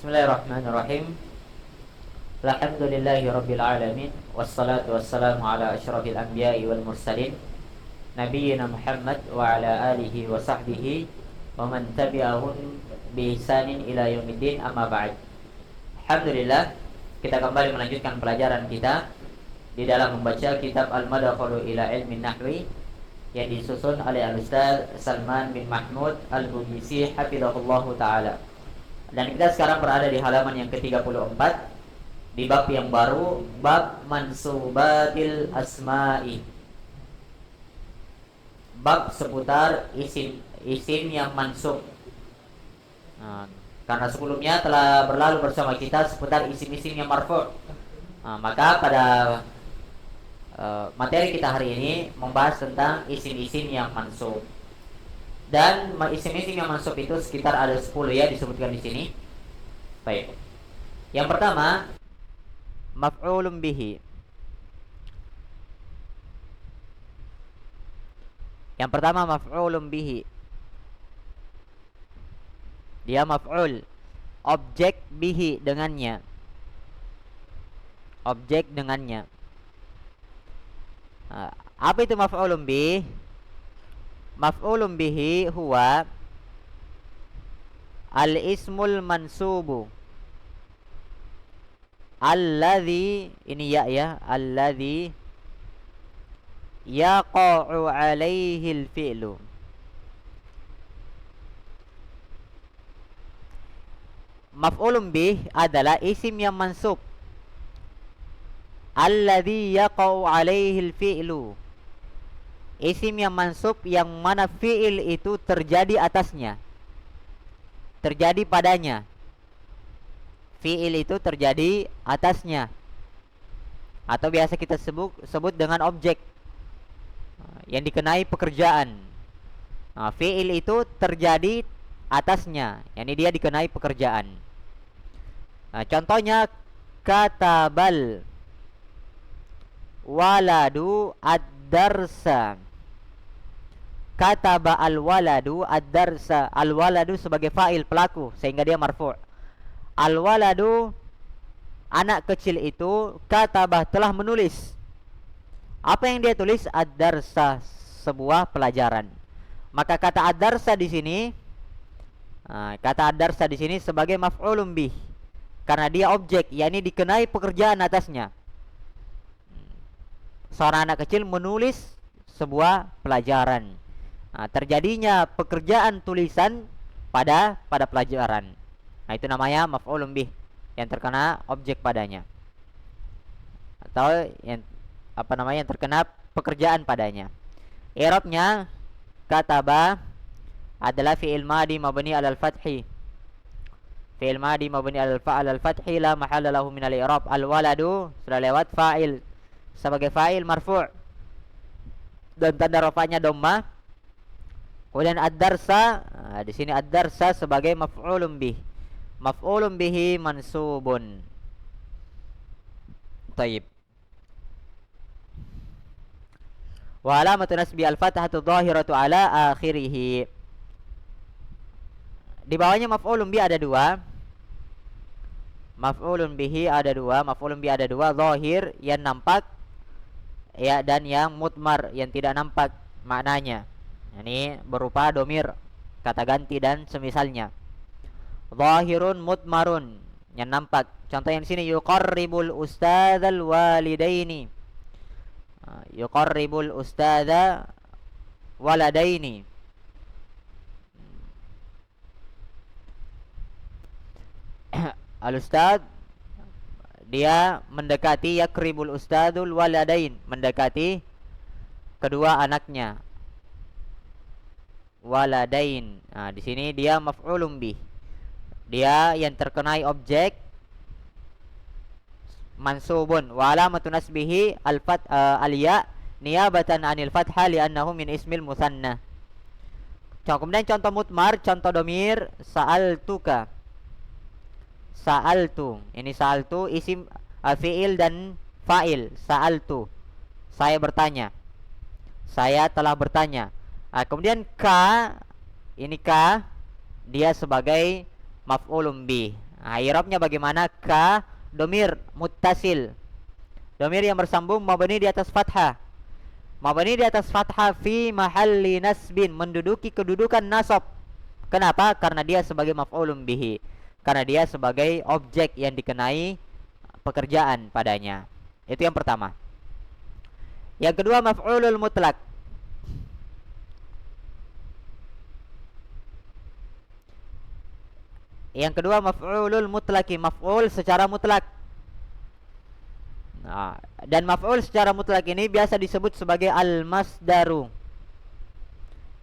Bismillahirrahmanirrahim. Alhamdulillahi rabbil alamin. Wassalatu wassalamu ala asyrafil anbiya'i wal mursalin Nabiyyina Muhammad wa ala alihi wa sahbihi wa man tabi'ahum bi ihsanin ila yaumiddin, amma ba'd. Alhamdulillah, kita kembali melanjutkan pelajaran kita di dalam membaca kitab Al-Madakhalu ila Ilmin Nahwi yang disusun oleh Al-Ustaz Salman bin Mahmud Al-Bugisi hafizahullahu ta'ala. Dan kita sekarang berada di halaman yang ke-34 di bab yang baru, bab mansubatil asma'i. Bab seputar isim yang mansub. Karena sebelumnya telah berlalu bersama kita seputar isim-isim yang marfu'. Maka pada materi kita hari ini membahas tentang isim-isim yang mansub. Dan isim-isim yang mansub itu sekitar ada 10 ya, disebutkan di sini. Baik. Yang pertama, maf'ulun bihi. Yang pertama maf'ulun bihi. Dia maf'ul, objek bihi dengannya. Objek dengannya. Apa itu maf'ulun bihi? Maf'ulun bihi huwa al-ismul mansubu alladhi, ini ya, alladhi yaqa'u alaihi al-fi'lu. Maf'ulun bih adalah isim yang mansub alladhi yaqa'u alaihi al-fi'lu, isim yang mansub yang mana fi'il itu terjadi atasnya, terjadi padanya. Fi'il itu terjadi atasnya, atau biasa kita sebut dengan objek yang dikenai pekerjaan. Fi'il itu terjadi atasnya, yakni dia dikenai pekerjaan. Contohnya katabal waladu ad-darsa. Kataba al-waladu ad-darsa. Al-waladu sebagai fa'il, pelaku, sehingga dia marfu'. Al-waladu, anak kecil itu, kataba, telah menulis. Apa yang dia tulis? Ad-darsa, sebuah pelajaran. Maka kata ad-darsa di sini, kata ad-darsa di sini sebagai maf'ulun bih, karena dia objek, yakni dikenai pekerjaan atasnya. Seorang anak kecil menulis sebuah pelajaran. Terjadinya pekerjaan tulisan pada pelajaran. Itu namanya maf'ulun bih, yang terkena objek padanya, atau yang yang terkena pekerjaan padanya. I'rabnya kataba adalah fi'il madi mabni 'alal fathi. Fi'il madi mabni 'alal fathi la mahalla lahu min al-i'rab. Al-waladu sudah lewat, fa'il sebagai fa'il marfu' dan tanda rafa'nya dhammah. Kemudian ad-darsa, di sini ad-darsa sebagai maf'ulun bih. Maf'ulun bihi mansubun. Taib. Wa alamatu nasbi al-fathatu dhahiratu ala akhirih. Di bawahnya maf'ulun bihi ada dua. Maf'ulun bihi ada dua. Maf'ulun bihi ada dua, zahir yang nampak ya, dan yang mutmar yang tidak nampak maknanya. Ini berupa domir, kata ganti dan semisalnya. Zahirun mutmarun, yang nampak. Contoh yang di sini yuqarribul ustadzal walidaini. Yuqarribul ustadza waladaini. Al-ustadz, dia mendekati, yakribul ustadzul waladain, mendekati kedua anaknya. Waladain. Di sini dia maf'ulun bih. Dia yang terkenai objek mansubun. Wa alamatu nasbihi al-ya niyabatan 'anil fathah li'annahu min ismil musanna. Kemudian contoh mutmar, contoh domir, sa'altuka. Sa'altu. Ini sa'altu isim fi'il dan fa'il. Sa'altu, saya bertanya. Saya telah bertanya. Kemudian ka, ini ka, dia sebagai maf'ulun bih. Nah, i'rabnya bagaimana? Ka domir muttasil. Domir yang bersambung mabni di atas fathah. Mabni di atas fathah fi mahalli nasbin, menduduki kedudukan nasab. Kenapa? Karena dia sebagai maf'ulun bihi. Karena dia sebagai objek yang dikenai pekerjaan padanya. Itu yang pertama. Yang kedua maf'ulul mutlak. Yang kedua maf'ulul mutlaki, maf'ul secara mutlak. Nah, dan maf'ul secara mutlak ini biasa disebut sebagai al-masdaru,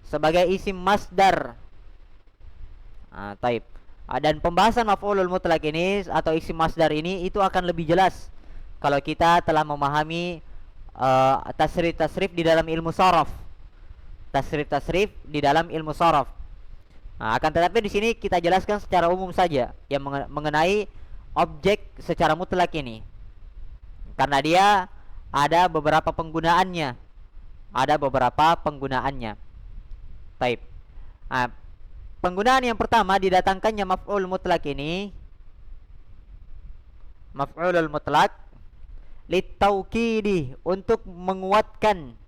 sebagai isim masdar. Taib. Dan pembahasan maf'ulul mutlak ini atau isim masdar ini itu akan lebih jelas kalau kita telah memahami tasrif-tasrif di dalam ilmu sharaf. Tasrif-tasrif di dalam ilmu sharaf. Akan tetapi di sini kita jelaskan secara umum saja yang mengenai objek secara mutlak ini. Karena dia ada beberapa penggunaannya. Ada beberapa penggunaannya. Taib. Penggunaan yang pertama didatangkannya maf'ul mutlak ini. Maf'ulul mutlak litaukidi, untuk menguatkan.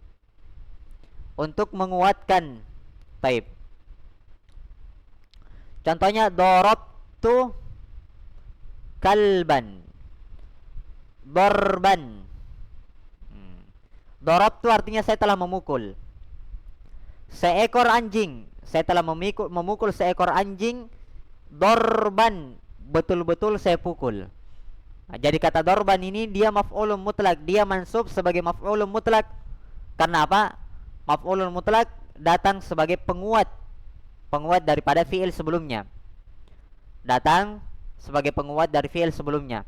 Untuk menguatkan. Taib. Contohnya darabtu kalban. Darban. Darabtu artinya saya telah memukul seekor anjing. Saya telah memukul seekor anjing. Darban, betul-betul saya pukul. Jadi kata darban ini dia maf'ulun mutlak, dia mansub sebagai maf'ulun mutlak. Karena apa? Maf'ulun mutlak datang sebagai penguat daripada fi'il sebelumnya. Datang sebagai penguat dari fi'il sebelumnya.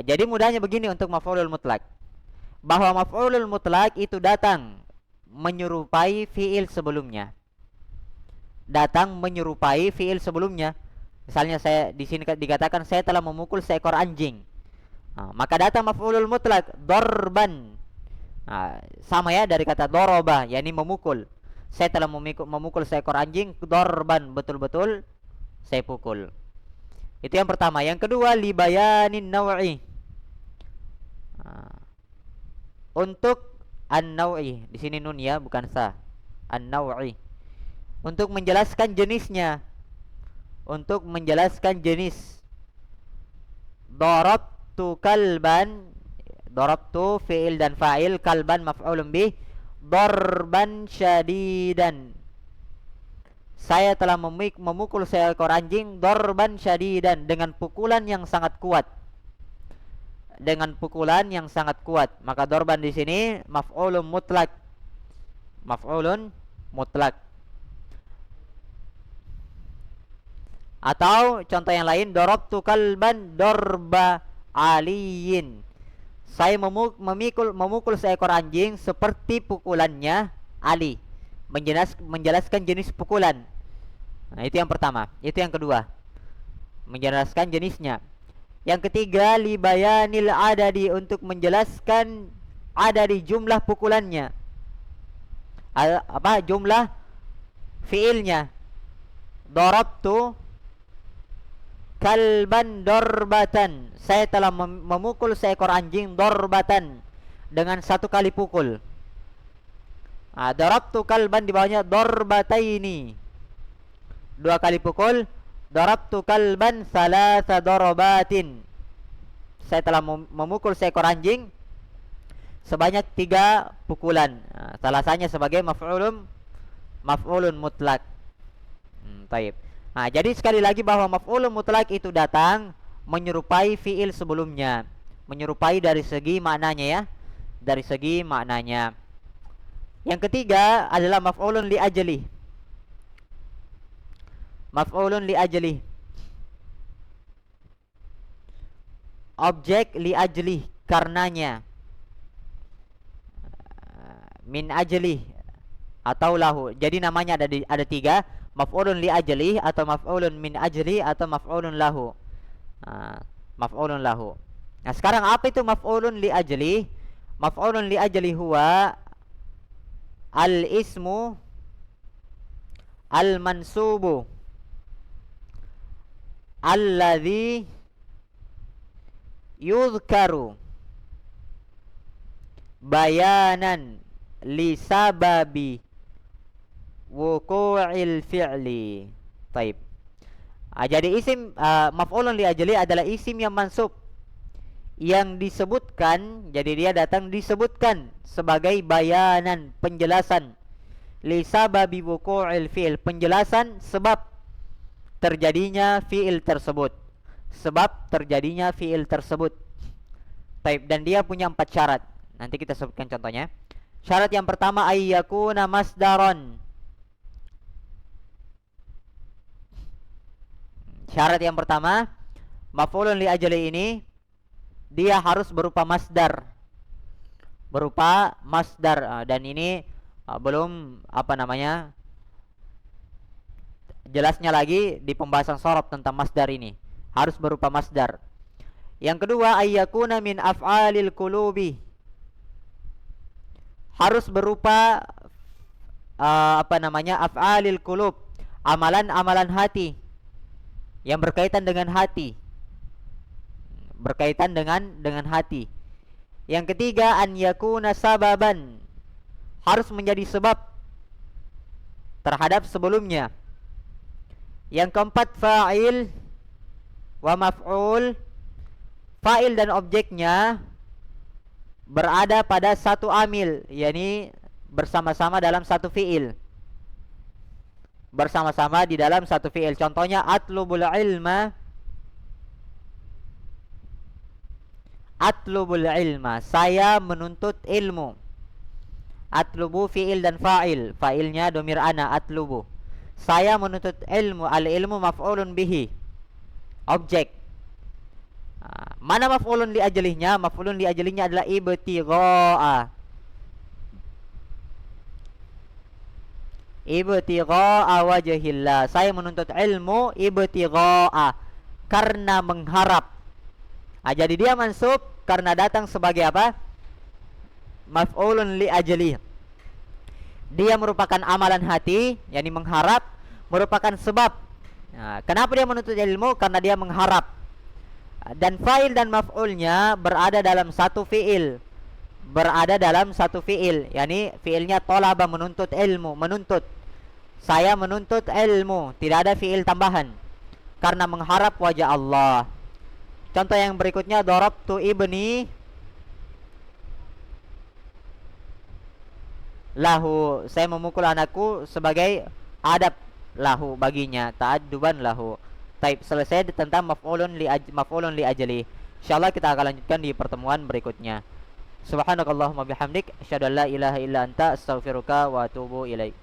Jadi mudahnya begini untuk maf'ulul mutlak, bahwa maf'ulul mutlak itu datang menyerupai fi'il sebelumnya. Datang menyerupai fi'il sebelumnya. Misalnya saya di sini dikatakan saya telah memukul seekor anjing. Maka datang maf'ulul mutlak darban. Sama ya dari kata doroba, yakni memukul. Saya telah memukul seekor anjing. Darban, betul-betul saya pukul. Itu yang pertama. Yang kedua libayanin naw'i. Untuk an-naw'i, di sini nun ya, bukan sa. An-naw'i. Untuk menjelaskan jenisnya. Untuk menjelaskan jenis. Darabtu kalban. Darabtu fi'il dan fa'il, kalban maf'ulun bih. Darban syadidan. Saya telah memukul seekor anjing. Darban syadidan, dengan pukulan yang sangat kuat. Dengan pukulan yang sangat kuat. Maka darban di sini maf'ulun mutlak. Maf'ulun mutlak. Atau contoh yang lain, darabtu kalban darba aliyin. Saya memukul seekor anjing seperti pukulannya Ali. Menjelaskan jenis pukulan. Itu yang pertama. Itu yang kedua, menjelaskan jenisnya. Yang ketiga libayanil adadi, untuk menjelaskan adadi, jumlah pukulannya. Jumlah fiilnya. Darabtu kalban darbatan. Saya telah memukul seekor anjing darbatan, dengan satu kali pukul. Darabtu kalban di bawahnya darbataini, dua kali pukul. Darabtu kalban salasa darabatin. Saya telah memukul seekor anjing sebanyak 3 pukulan. Salah sebagai maf'ulun mutlak. Taib. Jadi sekali lagi bahwa maf'ulun mutlak itu datang menyerupai fi'il sebelumnya. Menyerupai dari segi maknanya ya. Dari segi maknanya. Yang ketiga adalah maf'ulun li ajli. Maf'ulun li ajli. Objek li ajli, karenanya. Min ajli atau lahu. Jadi namanya ada 3. Maf'ulun li ajli, atau maf'ulun min ajli, atau maf'ulun lahu. Maf'ulun lahu. Nah, sekarang apa itu maf'ulun li ajli? Maf'ulun li ajli huwa al-ismu al-mansubu alladzi yuzkaru bayanan li sababi wuqu'il fi'li. Taib. Jadi isim maf'ulun li ajli adalah isim yang mansub yang disebutkan, jadi dia datang disebutkan sebagai bayanan, penjelasan, li sababi wuqu'il fi'il, penjelasan sebab terjadinya fi'il tersebut, sebab terjadinya fi'il tersebut. Taib. Dan dia punya 4 syarat. Nanti kita sebutkan contohnya. Syarat yang pertama ayyakuna masdaron. Syarat yang pertama, maf'ulun li ajli ini dia harus berupa masdar. Berupa masdar, dan ini belum jelasnya lagi di pembahasan shorob tentang masdar ini. Harus berupa masdar. Yang kedua ayyakuna min af'alil qulubi. Harus berupa af'alil qulub, amalan-amalan hati yang berkaitan dengan hati. Berkaitan dengan hati. Yang ketiga an yakuna sababan. Harus menjadi sebab terhadap sebelumnya. Yang keempat fa'il wa maf'ul. Fa'il dan objeknya berada pada satu amil, yakni bersama-sama dalam satu fi'il. Bersama-sama di dalam satu fi'il. Contohnya atlubul ilma. Atlubul ilma, saya menuntut ilmu. Atlubu fi'il dan fa'il. Fa'ilnya domir ana, atlubu. Saya menuntut ilmu. Al-ilmu maf'ulun bihi, objek. Mana maf'ulun li ajlihnya? Maf'ulun li ajlihnya adalah ibtigha'a. Ibtigha'a wajhillah. Saya menuntut ilmu ibtigha'a, karena mengharap. Jadi dia mansub karena datang sebagai apa? Maf'ulun li ajlih. Dia merupakan amalan hati, yakni mengharap, merupakan sebab. Kenapa dia menuntut ilmu? Karena dia mengharap. Dan fa'il dan maf'ulnya berada dalam satu fi'il. Berada dalam satu fi'il, yakni fi'ilnya tolaba, menuntut ilmu, menuntut. Saya menuntut ilmu, tidak ada fi'il tambahan, karena mengharap wajah Allah. Contoh yang berikutnya, darabtu ibni lahu. Saya memukul anakku sebagai adab lahu, baginya, ta'adduban lahu. Taib. Selesai tentang maf'ulun li ajli. Insyaallah kita akan lanjutkan di pertemuan berikutnya. Subhanakallahumma bihamdik, asyhadu an la ilaha illa anta, astaghfiruka wa atubu ilaik.